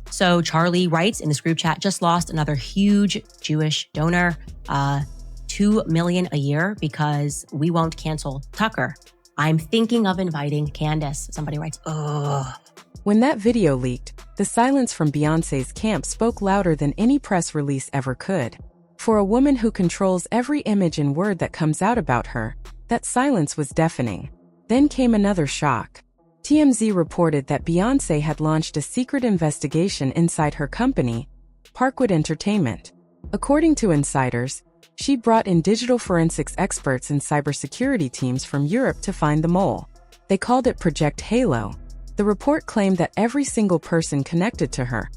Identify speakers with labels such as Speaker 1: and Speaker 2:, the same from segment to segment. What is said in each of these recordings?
Speaker 1: So Charlie writes in this group chat, just lost another huge Jewish donor, $2 million a year because we won't cancel Tucker. I'm thinking of inviting Candace. Somebody writes, ugh.
Speaker 2: When that video leaked, the silence from Beyoncé's camp spoke louder than any press release ever could. For a woman who controls every image and word that comes out about her, that silence was deafening. Then came another shock. TMZ reported that Beyoncé had launched a secret investigation inside her company, Parkwood Entertainment. According to insiders, she brought in digital forensics experts and cybersecurity teams from Europe to find the mole. They called it Project Halo. The report claimed that every single person connected to her,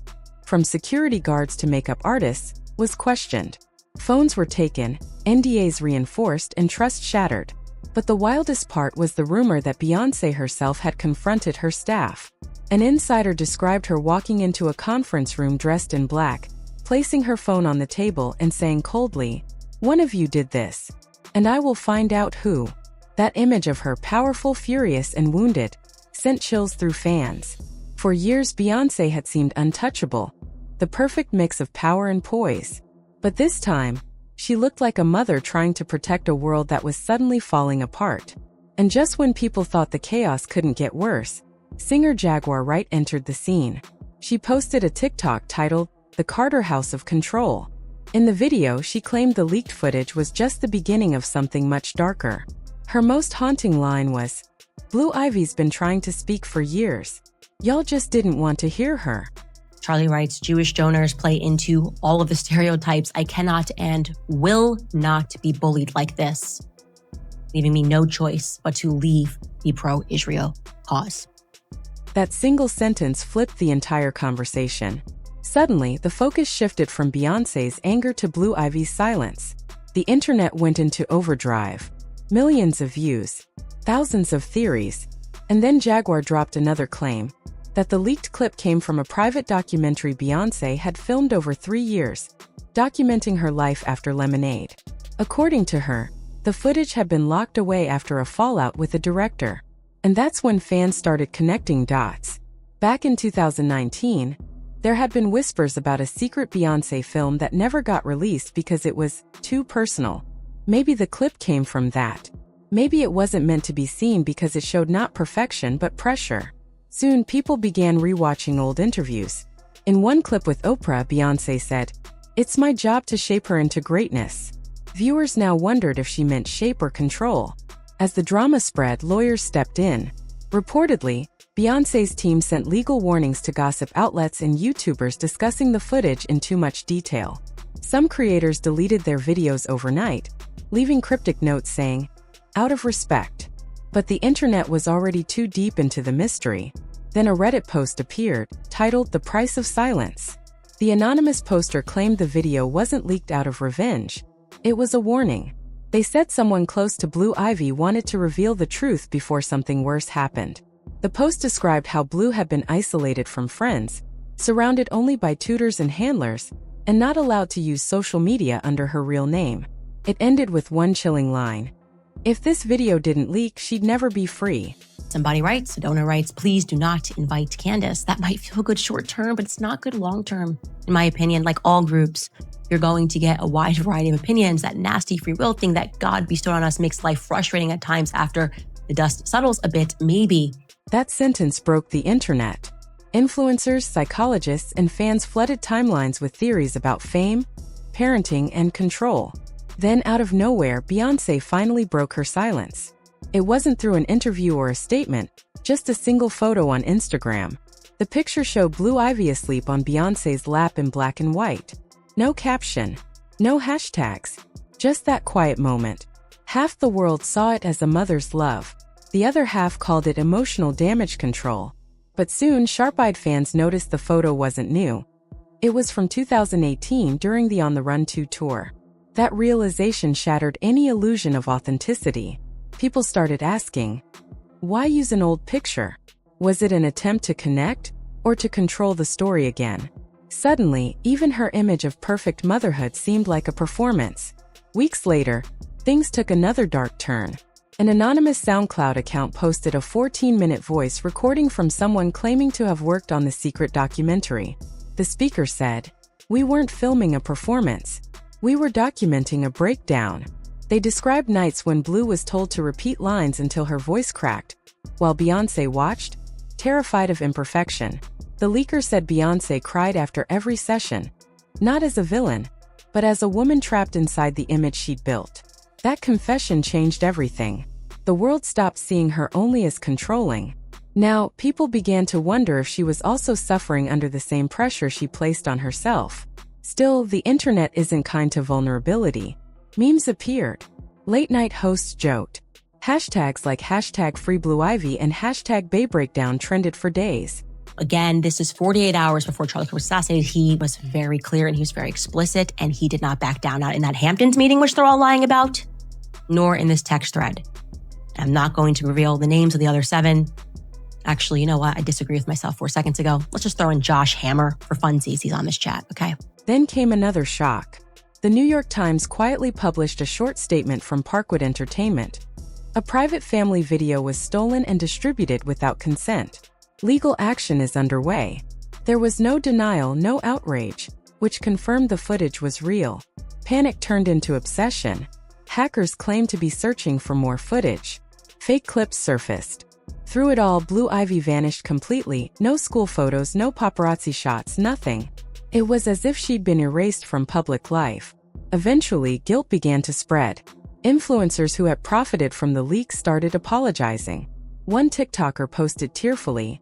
Speaker 2: from security guards to makeup artists, was questioned. Phones were taken, NDAs reinforced, and trust shattered. But the wildest part was the rumor that Beyoncé herself had confronted her staff. An insider described her walking into a conference room dressed in black, placing her phone on the table and saying coldly, "One of you did this, and I will find out who." That image of her, powerful, furious, and wounded, sent chills through fans. For years, Beyoncé had seemed untouchable, the perfect mix of power and poise. But this time, she looked like a mother trying to protect a world that was suddenly falling apart. And just when people thought the chaos couldn't get worse, singer Jaguar Wright entered the scene. She posted a TikTok titled, "The Carter House of Control." In the video, she claimed the leaked footage was just the beginning of something much darker. Her most haunting line was, "Blue Ivy's been trying to speak for years. Y'all just didn't want to hear her."
Speaker 1: Charlie writes, Jewish donors play into all of the stereotypes. I cannot and will not be bullied like this, leaving me no choice but to leave the pro-Israel cause.
Speaker 2: That single sentence flipped the entire conversation. Suddenly, the focus shifted from Beyoncé's anger to Blue Ivy's silence. The internet went into overdrive. Millions of views, thousands of theories, and then Jaguar dropped another claim, that the leaked clip came from a private documentary Beyoncé had filmed over 3 years, documenting her life after Lemonade. According to her, the footage had been locked away after a fallout with the director. And that's when fans started connecting dots. Back in 2019, there had been whispers about a secret Beyoncé film that never got released because it was too personal. Maybe the clip came from that. Maybe it wasn't meant to be seen because it showed not perfection but pressure. Soon, people began rewatching old interviews. In one clip with Oprah, Beyoncé said, "It's my job to shape her into greatness." Viewers now wondered if she meant shape or control. As the drama spread, lawyers stepped in. Reportedly, Beyoncé's team sent legal warnings to gossip outlets and YouTubers discussing the footage in too much detail. Some creators deleted their videos overnight, leaving cryptic notes saying, "Out of respect." But the internet was already too deep into the mystery. Then a Reddit post appeared, titled "The Price of Silence." The anonymous poster claimed the video wasn't leaked out of revenge. It was a warning. They said someone close to Blue Ivy wanted to reveal the truth before something worse happened. The post described how Blue had been isolated from friends, surrounded only by tutors and handlers, and not allowed to use social media under her real name. It ended with one chilling line. "If this video didn't leak, she'd never be free."
Speaker 1: Somebody writes, a donor writes, please do not invite Candace. That might feel good short term, but it's not good long term. In my opinion, like all groups, you're going to get a wide variety of opinions. That nasty free will thing that God bestowed on us makes life frustrating at times after the dust settles a bit, maybe.
Speaker 2: That sentence broke the internet. Influencers, psychologists, and fans flooded timelines with theories about fame, parenting, and control. Then, out of nowhere, Beyoncé finally broke her silence. It wasn't through an interview or a statement, just a single photo on Instagram. The picture showed Blue Ivy asleep on Beyoncé's lap in black and white. No caption, no hashtags, just that quiet moment. Half the world saw it as a mother's love. The other half called it emotional damage control. But soon, sharp-eyed fans noticed the photo wasn't new. It was from 2018 during the On the Run 2 tour. That realization shattered any illusion of authenticity. People started asking, why use an old picture? Was it an attempt to connect, or to control the story again? Suddenly, even her image of perfect motherhood seemed like a performance. Weeks later, things took another dark turn. An anonymous SoundCloud account posted a 14-minute voice recording from someone claiming to have worked on the secret documentary. The speaker said, "We weren't filming a performance. We were documenting a breakdown." They described nights when Blue was told to repeat lines until her voice cracked, while Beyoncé watched, terrified of imperfection. The leaker said Beyoncé cried after every session, not as a villain, but as a woman trapped inside the image she'd built. That confession changed everything. The world stopped seeing her only as controlling. Now, people began to wonder if she was also suffering under the same pressure she placed on herself. Still, the internet isn't kind to vulnerability. Memes appeared. Late-night hosts joked. Hashtags like #FreeBlueIvy and #BayBreakdown trended for days.
Speaker 1: Again, this is 48 hours before Charlie Kirk was assassinated. He was very clear and he was very explicit, and he did not back down, not in that Hamptons meeting, which they're all lying about, nor in this text thread. I'm not going to reveal the names of the other 7. Actually, you know what? I disagree with myself 4 seconds ago. Let's just throw in Josh Hammer for funsies. He's on this chat, okay?
Speaker 2: Then came another shock. The New York Times quietly published a short statement from Parkwood Entertainment. A private family video was stolen and distributed without consent. Legal action is underway. There was no denial, no outrage, which confirmed the footage was real. Panic turned into obsession. Hackers claimed to be searching for more footage. Fake clips surfaced. Through it all, Blue Ivy vanished completely. No school photos, no paparazzi shots, nothing. It was as if she'd been erased from public life. Eventually, guilt began to spread. Influencers who had profited from the leak started apologizing. One TikToker posted tearfully,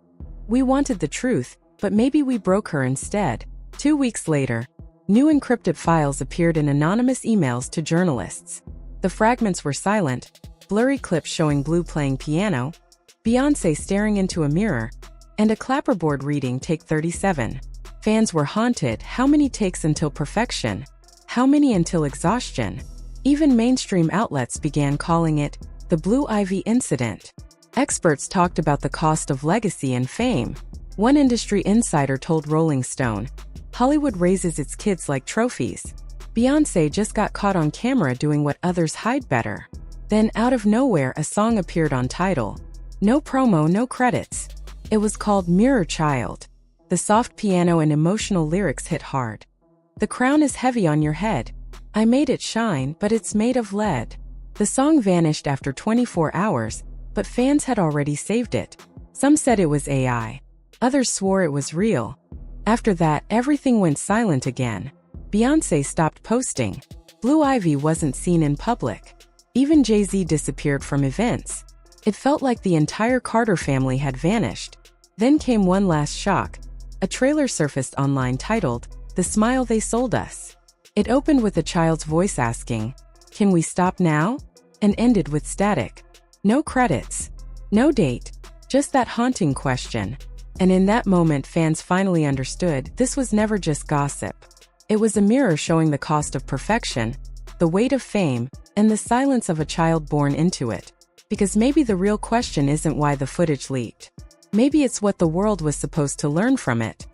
Speaker 2: "We wanted the truth, but maybe we broke her instead." 2 weeks later, new encrypted files appeared in anonymous emails to journalists. The fragments were silent, blurry clips showing Blue playing piano, Beyoncé staring into a mirror, and a clapperboard reading Take 37. Fans were haunted. How many takes until perfection? How many until exhaustion? Even mainstream outlets began calling it the Blue Ivy incident. Experts talked about the cost of legacy and fame. One industry insider told Rolling Stone, "Hollywood raises its kids like trophies. Beyoncé just got caught on camera doing what others hide better." Then, out of nowhere, a song appeared on Tidal. No promo, no credits. It was called Mirror Child. The soft piano and emotional lyrics hit hard. "The crown is heavy on your head. I made it shine, but it's made of lead." The song vanished after 24 hours, but fans had already saved it. Some said it was AI. Others swore it was real. After that, everything went silent again. Beyoncé stopped posting. Blue Ivy wasn't seen in public. Even Jay-Z disappeared from events. It felt like the entire Carter family had vanished. Then came one last shock. A trailer surfaced online titled, "The Smile They Sold Us." It opened with a child's voice asking, "Can we stop now?" and ended with static. No credits. No date. Just that haunting question. And in that moment, fans finally understood this was never just gossip. It was a mirror showing the cost of perfection, the weight of fame, and the silence of a child born into it. Because maybe the real question isn't why the footage leaked. Maybe it's what the world was supposed to learn from it.